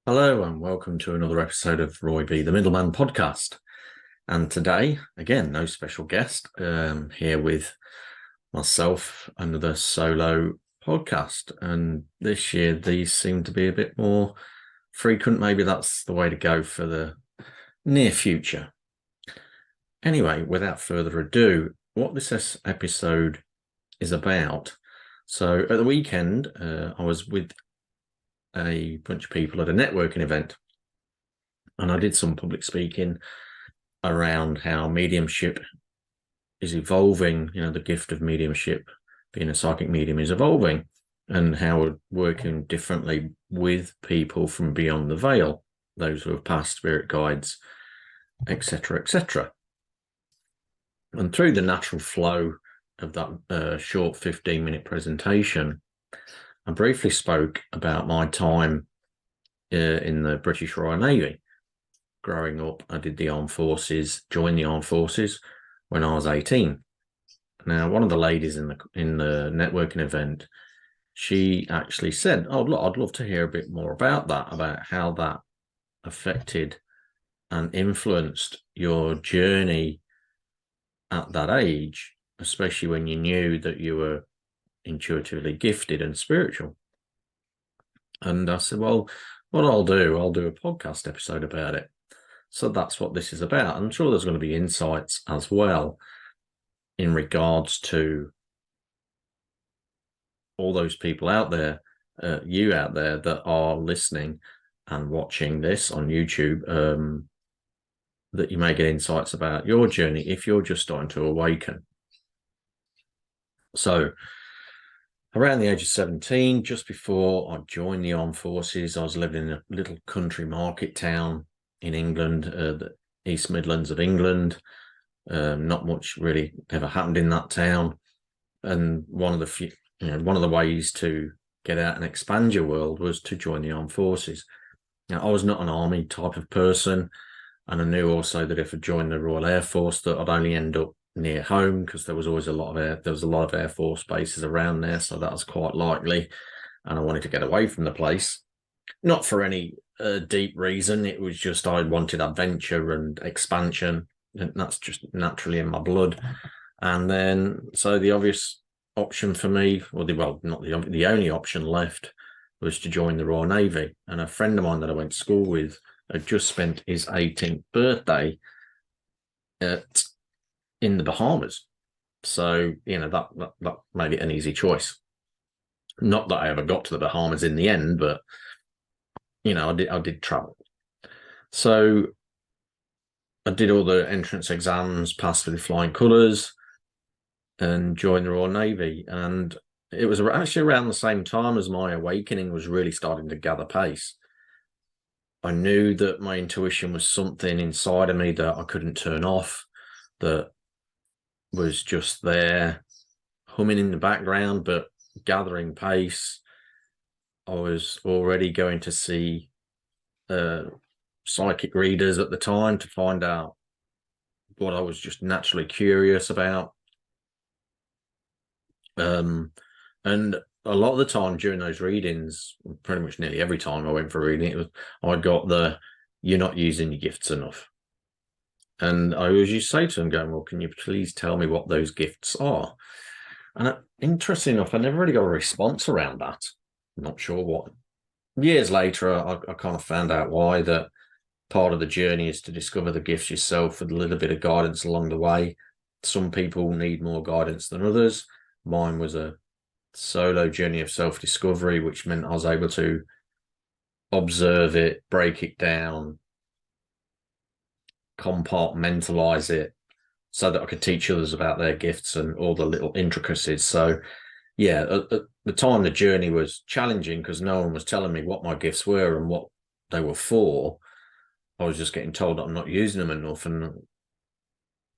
Hello and welcome to another episode of Roy B. the Middleman podcast. And today, again, no special guest, here with myself, another solo podcast. And this year, these seem to be a bit more frequent. Maybe that's the way to go for the near future. Anyway, without further ado, what this episode is about. So at the weekend, I was with a bunch of people at a networking event, and I did some public speaking around how mediumship is evolving. The gift of mediumship, being a psychic medium, is evolving, and how we're working differently with people from beyond the veil, those who have passed, spirit guides, etc., etc. And through the natural flow of that short 15-minute presentation, I briefly spoke about my time in the British Royal Navy. Growing up, I did the armed forces, joined the armed forces when I was 18. Now, one of the ladies in the networking event, she actually said, "Oh, look, I'd love to hear a bit more about that, about how that affected and influenced your journey at that age, especially when you knew that you were intuitively gifted and spiritual." And I said, well, what I'll do a podcast episode about it. So that's what this is about. I'm sure there's going to be insights as well in regards to all those people out there, you out there that are listening and watching this on YouTube, that you may get insights about your journey if you're just starting to awaken. So around the age of 17, just before I joined the armed forces, I was living in a little country market town in England, the East Midlands of England. Not much really ever happened in that town. And one of the ways to get out and expand your world was to join the armed forces. Now, I was not an army type of person, and I knew also that if I joined the Royal Air Force, that I'd only end up near home, because there was a lot of Air Force bases around there, so that was quite likely. And I wanted to get away from the place, not for any deep reason. It was just I wanted adventure and expansion, and that's just naturally in my blood. And then, so the obvious option for me, not the only option left, was to join the Royal Navy. And a friend of mine that I went to school with had just spent his 18th birthday in the Bahamas. So, that made it an easy choice. Not that I ever got to the Bahamas in the end, but, I did travel. So I did all the entrance exams, passed with flying colours, and joined the Royal Navy. And it was actually around the same time as my awakening was really starting to gather pace. I knew that my intuition was something inside of me that I couldn't turn off, that was just there, humming in the background, but gathering pace. I was already going to see psychic readers at the time to find out what I was just naturally curious about. And a lot of the time during those readings, pretty much nearly every time I went for a reading, I got the, "You're not using your gifts enough." And I always used to say to them, going, "Well, can you please tell me what those gifts are?" And interesting enough, I never really got a response around that. I'm not sure what. Years later, I kind of found out why. That part of the journey is to discover the gifts yourself with a little bit of guidance along the way. Some people need more guidance than others. Mine was a solo journey of self-discovery, which meant I was able to observe it, break it down, compartmentalize it, so that I could teach others about their gifts and all the little intricacies. So yeah, at the time, the journey was challenging because no one was telling me what my gifts were and what they were for. I was just getting told that I'm not using them enough.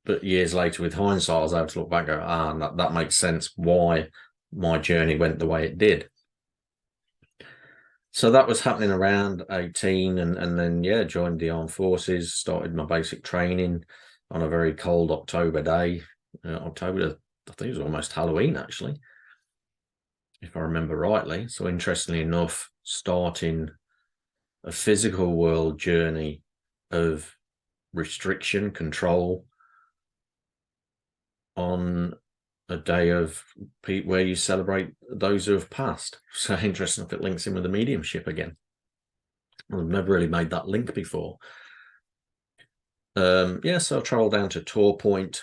But years later, with hindsight, I was able to look back and go, that makes sense why my journey went the way it did. So that was happening around 18, and then, joined the armed forces, started my basic training on a very cold October day. October, I think it was almost Halloween, actually, if I remember rightly. So interestingly enough, starting a physical world journey of restriction, control on a day of where you celebrate those who have passed. So interesting if it links in with the mediumship again. I've never really made that link before. So I travelled down to Tor Point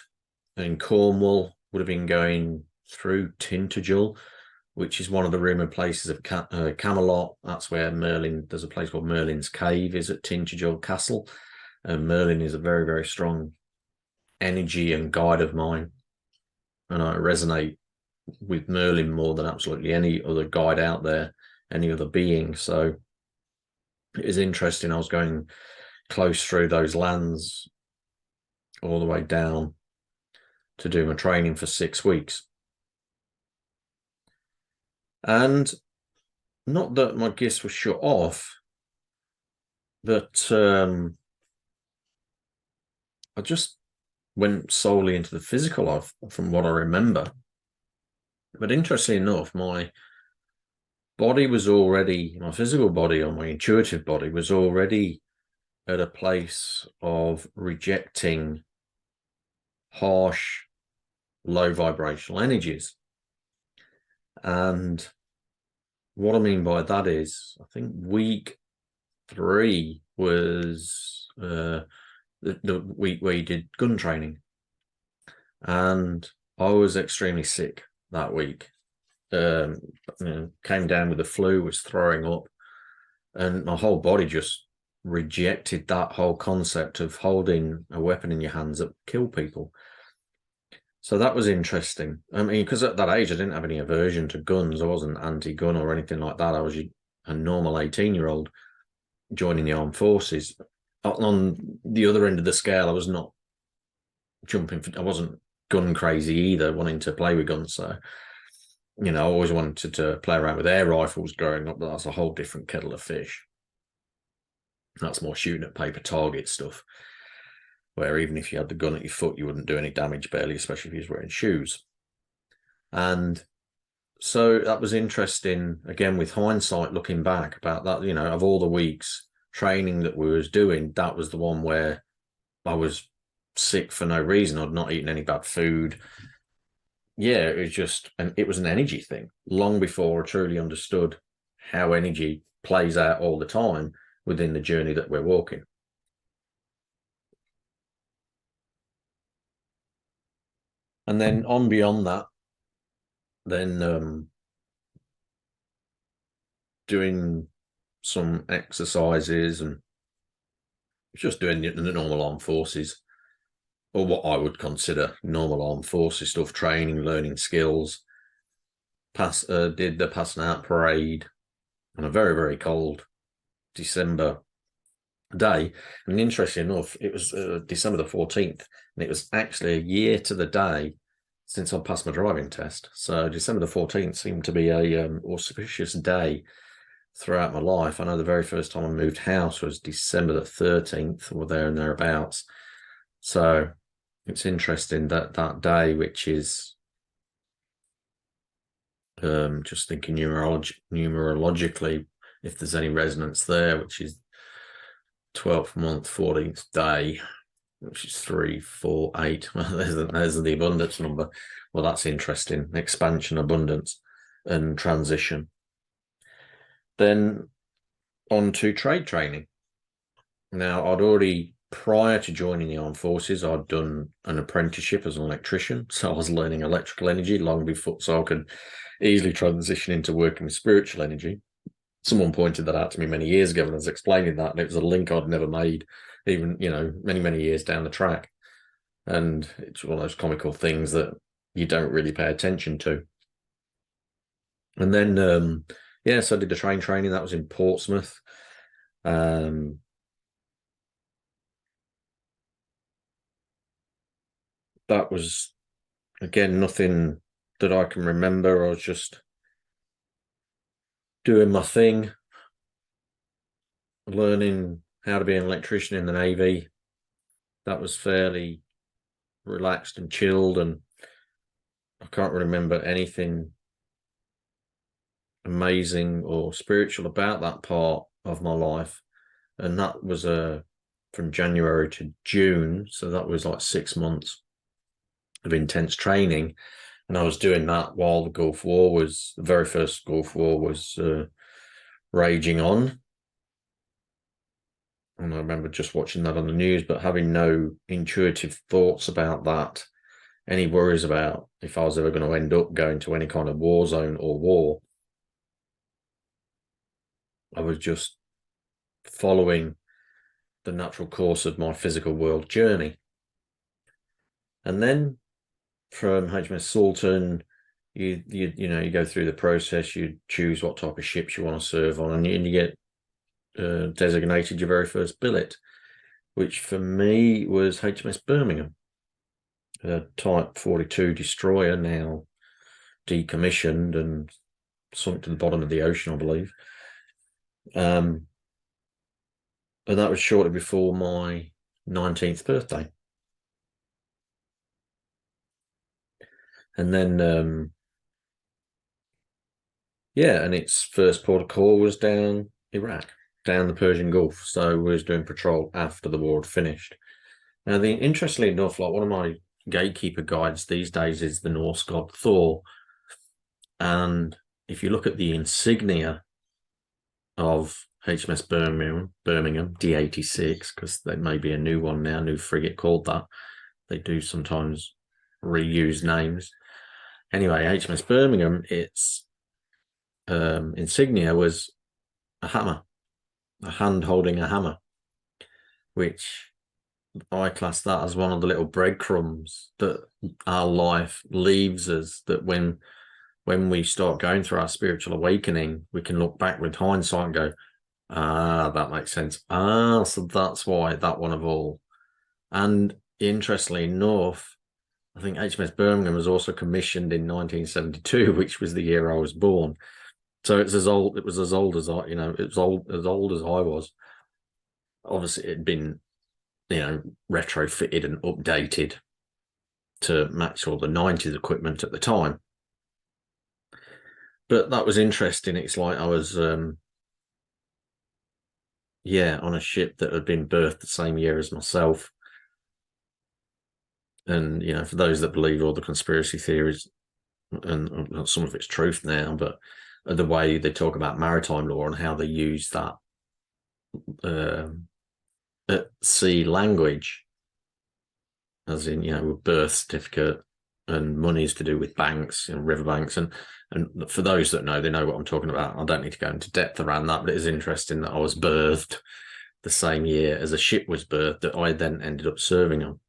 in Cornwall, would have been going through Tintagel, which is one of the rumoured places of Camelot. That's where Merlin, there's a place called Merlin's Cave, is at Tintagel Castle. And Merlin is a very, very strong energy and guide of mine. And I resonate with Merlin more than absolutely any other guide out there, any other being. So it is interesting. I was going close through those lands all the way down to do my training for 6 weeks. And not that my gifts were shut off, but I just went solely into the physical life from what I remember. But interestingly enough, my body was already, my physical body or my intuitive body was already at a place of rejecting harsh, low vibrational energies. And what I mean by that is, I think week 3 was the week where you did gun training. And I was extremely sick that week. Came down with the flu, was throwing up, and my whole body just rejected that whole concept of holding a weapon in your hands that kill people. So that was interesting. I mean, because at that age, I didn't have any aversion to guns. I wasn't anti-gun or anything like that. I was a normal 18-year-old joining the armed forces. On the other end of the scale, I was not I wasn't gun crazy either, wanting to play with guns. So, I always wanted to play around with air rifles growing up, but that's a whole different kettle of fish. That's more shooting at paper target stuff, where even if you had the gun at your foot, you wouldn't do any damage barely, especially if you was wearing shoes. And so that was interesting, again, with hindsight, looking back about that, of all the weeks training that we was doing, that was the one where I was sick for no reason. I'd not eaten any bad food. Yeah, it was an energy thing long before I truly understood how energy plays out all the time within the journey that we're walking. And then on beyond that, then doing some exercises and just doing the normal armed forces, or what I would consider normal armed forces stuff, training, learning skills. Did the passing out parade on a very, very cold December day. And interesting enough, it was December the 14th, and it was actually a year to the day since I passed my driving test. So December the 14th seemed to be a auspicious day throughout my life. I know the very first time I moved house was December the 13th, or there and thereabouts. So it's interesting that day, which is just thinking numerologically, if there's any resonance there, which is 12th month, 14th day, which is 3, 4, 8. Well, there's the abundance number. Well, that's interesting. Expansion, abundance, and transition. Then on to trade training. Now, I'd already, prior to joining the armed forces, I'd done an apprenticeship as an electrician. So I was learning electrical energy long before, so I could easily transition into working with spiritual energy. Someone pointed that out to me many years ago when I was explaining that, and it was a link I'd never made, even, many, many years down the track. And it's one of those comical things that you don't really pay attention to. And then, so I did the training. That was in Portsmouth. That was, again, nothing that I can remember. I was just doing my thing, learning how to be an electrician in the Navy. That was fairly relaxed and chilled, and I can't remember anything amazing or spiritual about that part of my life. and that was from January to June, so that was like 6 months of intense training. And I was doing that while the very first Gulf War was raging on. And I remember just watching that on the news, but having no intuitive thoughts about that, any worries about if I was ever going to end up going to any kind of war zone or war. I was just following the natural course of my physical world journey. And then from HMS Sultan, you go through the process, you choose what type of ships you want to serve on, and you get designated your very first billet, which for me was HMS Birmingham, a Type 42 destroyer, now decommissioned and sunk to the bottom of the ocean, I believe. And that was shortly before my 19th birthday. And then, and its first port of call was down Iraq, down the Persian Gulf. So we was doing patrol after the war had finished. Now, interestingly enough, like one of my gatekeeper guides these days is the Norse god Thor. And if you look at the insignia of HMS Birmingham, D86, because there may be a new one now, new frigate called that. They do sometimes reuse names. Anyway, HMS Birmingham, its insignia was a hammer, a hand holding a hammer, which I class that as one of the little breadcrumbs that our life leaves us, that when we start going through our spiritual awakening, we can look back with hindsight and go, that makes sense. So that's why that one of all. And interestingly enough, I think HMS Birmingham was also commissioned in 1972, which was the year I was born. So it's as old. It was as old as it was as old as I was. Obviously, it had been, retrofitted and updated to match all the 90s equipment at the time. But that was interesting. It's like I was, on a ship that had been birthed the same year as myself. And, for those that believe all the conspiracy theories, and some of it's truth now, but the way they talk about maritime law and how they use that at sea language, as in, birth certificate and money's to do with banks, river banks. And for those that know, they know what I'm talking about. I don't need to go into depth around that, but it is interesting that I was birthed the same year as a ship was birthed that I then ended up serving on.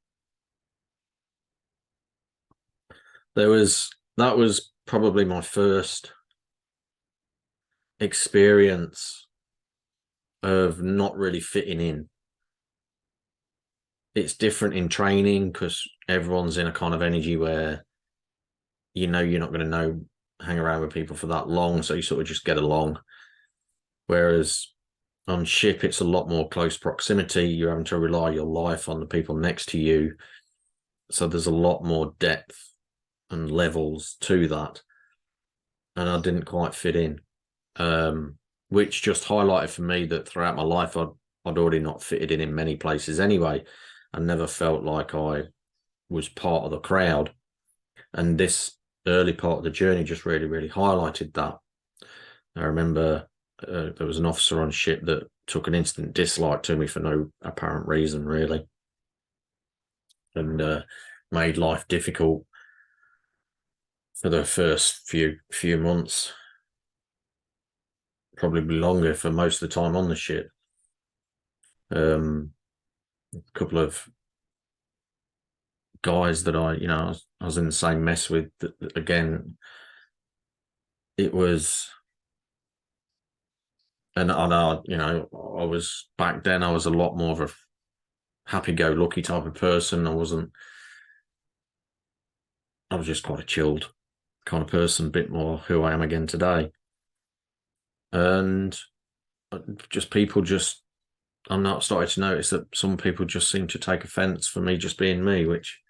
That was probably my first experience of not really fitting in. It's different in training because everyone's in a kind of energy where you're not going to hang around with people for that long, so you sort of just get along. Whereas on ship, it's a lot more close proximity. You're having to rely your life on the people next to you. So there's a lot more depth and levels to that. And I didn't quite fit in, which just highlighted for me that throughout my life, I'd already not fitted in many places anyway. I never felt like I was part of the crowd. And this early part of the journey just really, really highlighted that. I remember there was an officer on ship that took an instant dislike to me for no apparent reason, really, and made life difficult for the first few months, probably longer for most of the time on the ship. A couple of guys that I was in the same mess with, again, it was, and I was back then, I was a lot more of a happy-go-lucky type of person. I was just quite a chilled kind of person, a bit more who I am again today. And I'm not starting to notice that some people just seem to take offense for me just being me, which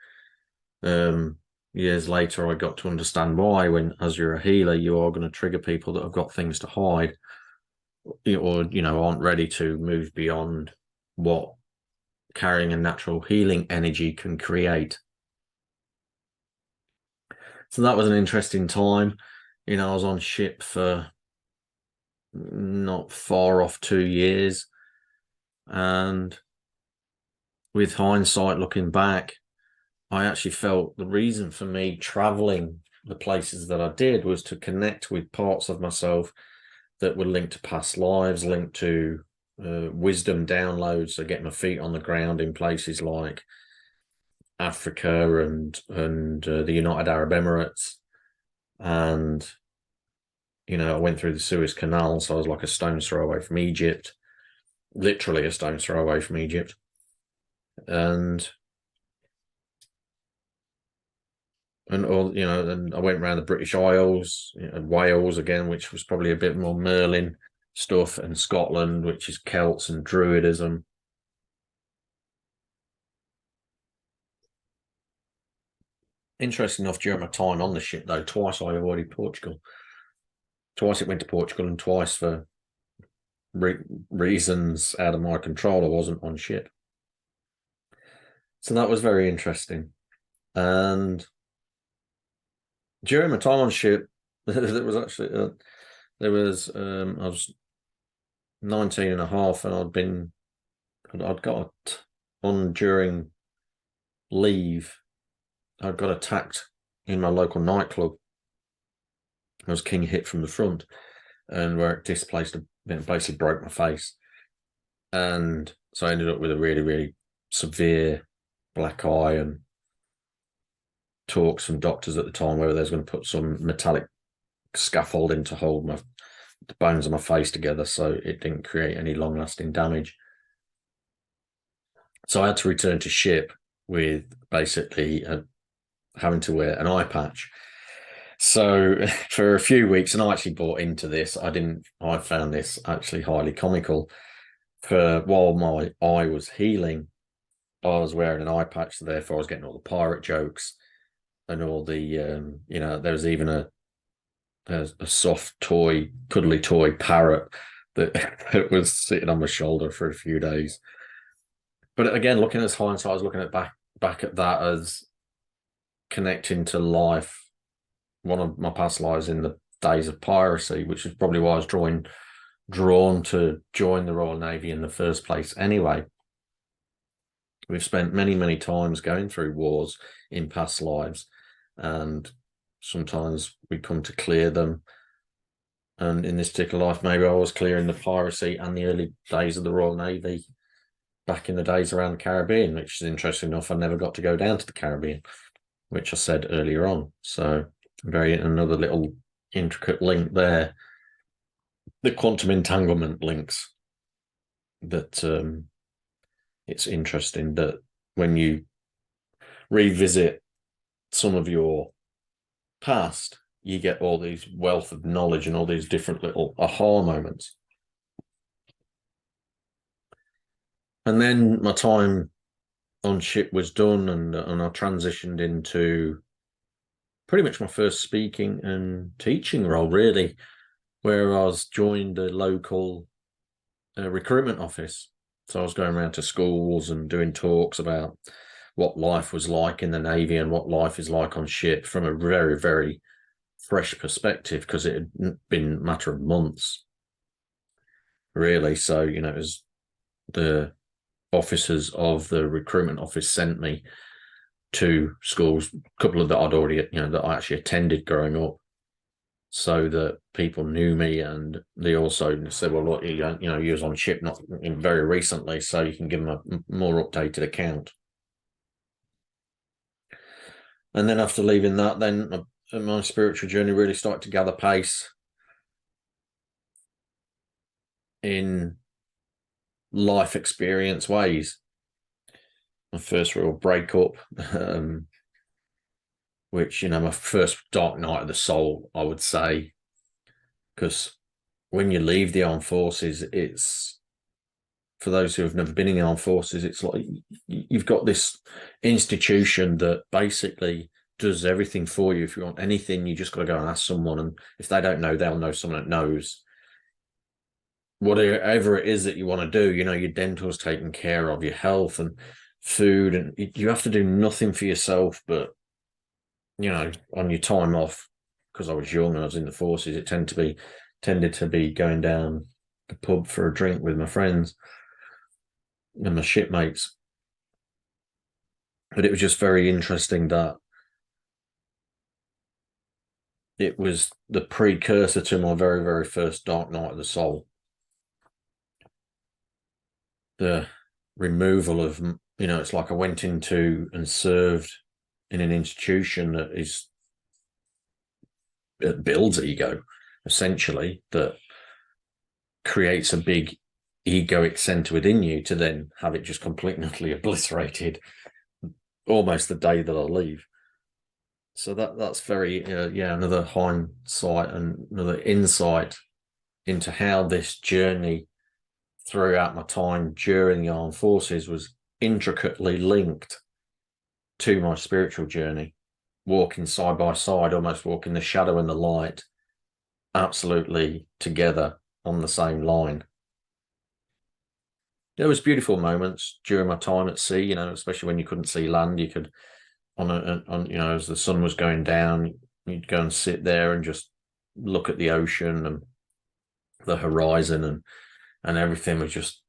years later I got to understand why. When, as you're a healer, you are going to trigger people that have got things to hide, aren't ready to move beyond what carrying a natural healing energy can create. So that was an interesting time. I was on ship for not far off 2 years. And with hindsight, looking back, I actually felt the reason for me traveling the places that I did was to connect with parts of myself that were linked to past lives, linked to wisdom downloads. So get my feet on the ground in places like Africa and the United Arab Emirates. And, I went through the Suez Canal, so I was like a stone's throw away from Egypt, literally a stone's throw away from Egypt. And all, and I went around the British Isles, Wales again, which was probably a bit more Merlin stuff, and Scotland, which is Celts and Druidism. Interesting enough, during my time on the ship, though, twice I avoided Portugal. Twice it went to Portugal, and twice for reasons out of my control, I wasn't on ship. So that was very interesting. And during my time on ship, there was actually I was 19 and a half, and I'd got on during leave. I got attacked in my local nightclub. I was king hit from the front, and where it displaced basically broke my face. And so I ended up with a really, really severe black eye, and talked some doctors at the time whether they was going to put some metallic scaffolding to hold the bones of my face together so it didn't create any long-lasting damage. So I had to return to ship with basically having to wear an eye patch. So for a few weeks, and I actually bought into this. I found this actually highly comical. While my eye was healing, I was wearing an eye patch, so therefore I was getting all the pirate jokes and all the, there was even a soft toy, cuddly toy parrot that was sitting on my shoulder for a few days. But again, looking at hindsight, I was looking at back at that as connecting to life, one of my past lives in the days of piracy, which is probably why I was drawn to join the Royal Navy in the first place anyway. We've spent many, many times going through wars in past lives, and sometimes we come to clear them. And in this particular life, maybe I was clearing the piracy and the early days of the Royal Navy back in the days around the Caribbean, which is interesting enough. I never got to go down to the Caribbean, which I said earlier on. So another little intricate link there. The quantum entanglement links that it's interesting that when you revisit some of your past, you get all these wealth of knowledge and all these different little aha moments. And then my time on ship was done, and I transitioned into pretty much my first speaking and teaching role, really, where I was joined a local recruitment office. So I was going around to schools and doing talks about what life was like in the Navy and what life is like on ship from a very, very fresh perspective, because it had been a matter of months, really. So, it was the officers of the recruitment office sent me to schools, a couple of that I'd already, that I actually attended growing up, so that people knew me. And they also said, well, look, you was on ship not very recently, so you can give them a more updated account. And then after leaving that, then my spiritual journey really started to gather pace in life experience ways. My first real breakup, which, my first dark night of the soul, I would say, because when you leave the armed forces, it's, for those who have never been in the armed forces, it's like you've got this institution that basically does everything for you. If you want anything, you just got to go and ask someone, and if they don't know, they'll know someone that knows. whatever it is that you want to do, your dental's taken care of, your health and food, and you have to do nothing for yourself. But on your time off, because I was young and I was in the forces, it tended to be going down the pub for a drink with my friends and my shipmates. But it was just very interesting that it was the precursor to my very, very first dark night of the soul. The removal of, it's like I went into and served in an institution that builds ego, essentially, that creates a big egoic center within you to then have it just completely obliterated almost the day that I leave. So that's very, another hindsight and another insight into how this journey throughout my time during the armed forces was intricately linked to my spiritual journey, walking side by side, almost walking the shadow and the light, absolutely together on the same line. There was beautiful moments during my time at sea, especially when you couldn't see land. You could, as the sun was going down, you'd go and sit there and just look at the ocean and the horizon, and everything was just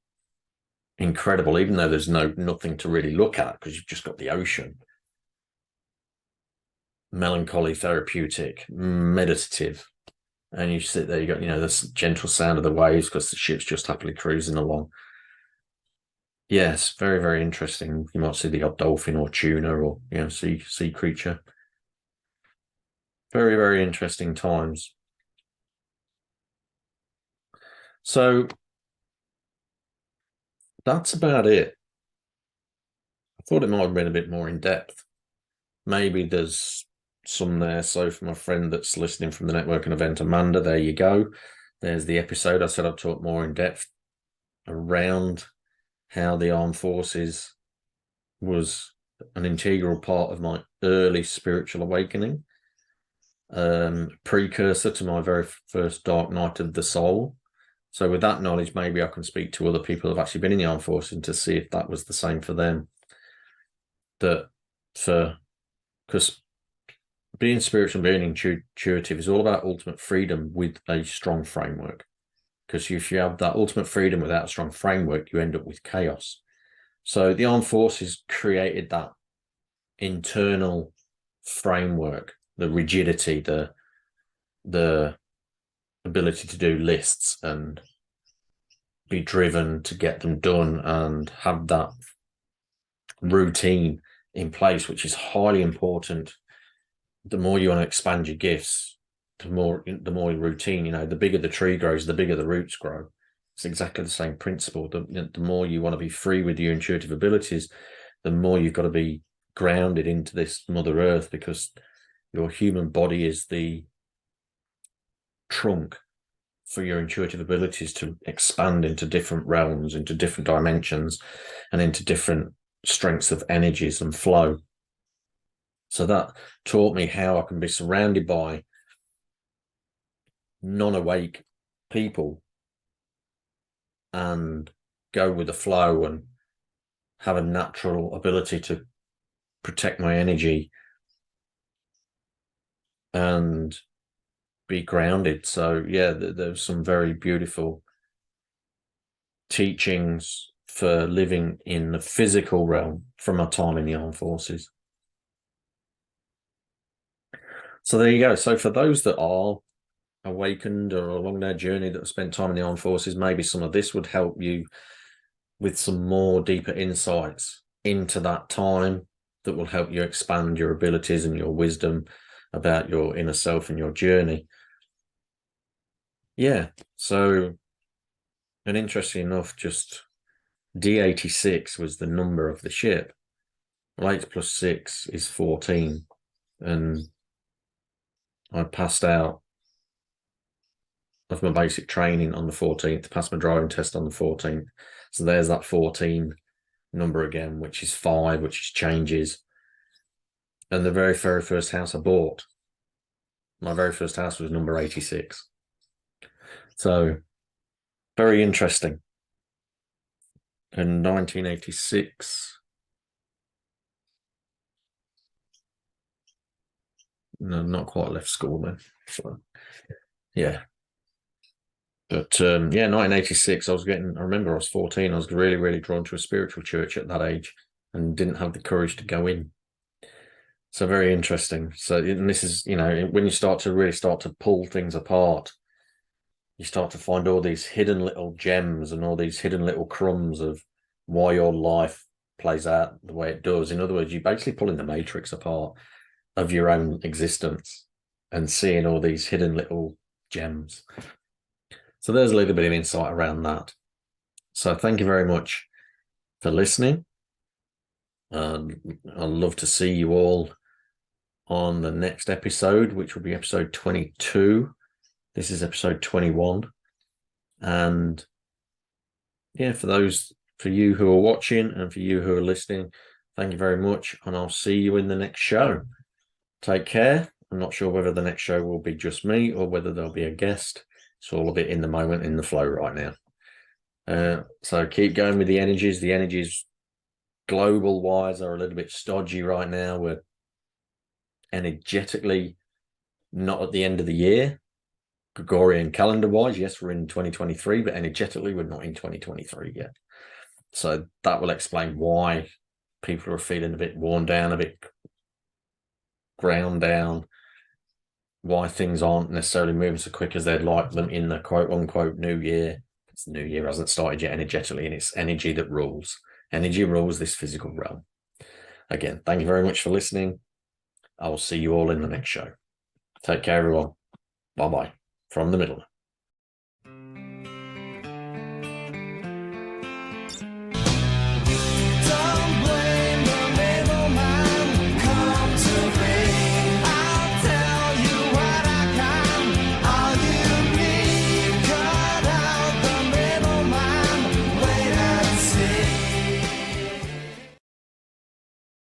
incredible, even though there's nothing to really look at because you've just got the ocean. Melancholy, therapeutic, meditative. And you sit there, you got, this gentle sound of the waves because the ship's just happily cruising along. Yes, very, very interesting. You might see the odd dolphin or tuna or, sea creature. Very, very interesting times. So that's about it. I thought it might have been a bit more in depth. Maybe there's some there. So for my friend that's listening from the networking event, Amanda, there you go. There's the episode. I said I'd talk more in depth around how the armed forces was an integral part of my early spiritual awakening, precursor to my very first dark night of the soul. So with that knowledge, maybe I can speak to other people who've actually been in the armed forces and to see if that was the same for them. Because being spiritual, being intuitive is all about ultimate freedom with a strong framework. Because if you have that ultimate freedom without a strong framework, you end up with chaos. So the armed forces created that internal framework, the rigidity, the ability to do lists and be driven to get them done and have that routine in place, which is highly important. The more you want to expand your gifts, the more routine, the bigger the tree grows, the bigger the roots grow. It's exactly the same principle. The more you want to be free with your intuitive abilities, the more you've got to be grounded into this Mother Earth, because your human body is the trunk for your intuitive abilities to expand into different realms, into different dimensions, and into different strengths of energies and flow. So that taught me how I can be surrounded by non-awake people and go with the flow and have a natural ability to protect my energy and be grounded. So yeah, there's some very beautiful teachings for living in the physical realm from my time in the armed forces. So there you go. So for those that are awakened or along their journey that have spent time in the armed forces, maybe some of this would help you with some more deeper insights into that time that will help you expand your abilities and your wisdom about your inner self and your journey. Yeah, so, and interesting enough, just D86 was the number of the ship. Well, 8 plus 6 is 14. And I passed out of my basic training on the 14th, passed my driving test on the 14th. So there's that 14 number again, which is 5, which changes. And the very, very first house I bought, my very first house was number 86. So Very interesting. In 1986, no, not quite left school then. So, yeah. But yeah, 1986, I remember I was 14. I was really, really drawn to a spiritual church at that age and didn't have the courage to go in. So very interesting. So, and this is, when you start to pull things apart, you start to find all these hidden little gems and all these hidden little crumbs of why your life plays out the way it does. In other words, you're basically pulling the matrix apart of your own existence and seeing all these hidden little gems. So there's a little bit of insight around that. So thank you very much for listening. I'd love to see you all on the next episode, which will be episode 22. This is episode 21. And yeah, for you who are watching and for you who are listening, thank you very much. And I'll see you in the next show. Take care. I'm not sure whether the next show will be just me or whether there'll be a guest. It's all a bit in the moment, in the flow right now. So keep going with the energies. The energies global wise are a little bit stodgy right now. We're energetically not at the end of the year. Gregorian calendar wise, yes, we're in 2023, but energetically we're not in 2023 yet. So that will explain why people are feeling a bit worn down, a bit ground down, why things aren't necessarily moving so quick as they'd like them in the quote unquote new year. It's the new year hasn't started yet energetically, and it's energy that rules. Energy rules this physical realm. Again, thank you very much for listening. I will see you all in the next show. Take care, everyone. Bye-bye from the middle.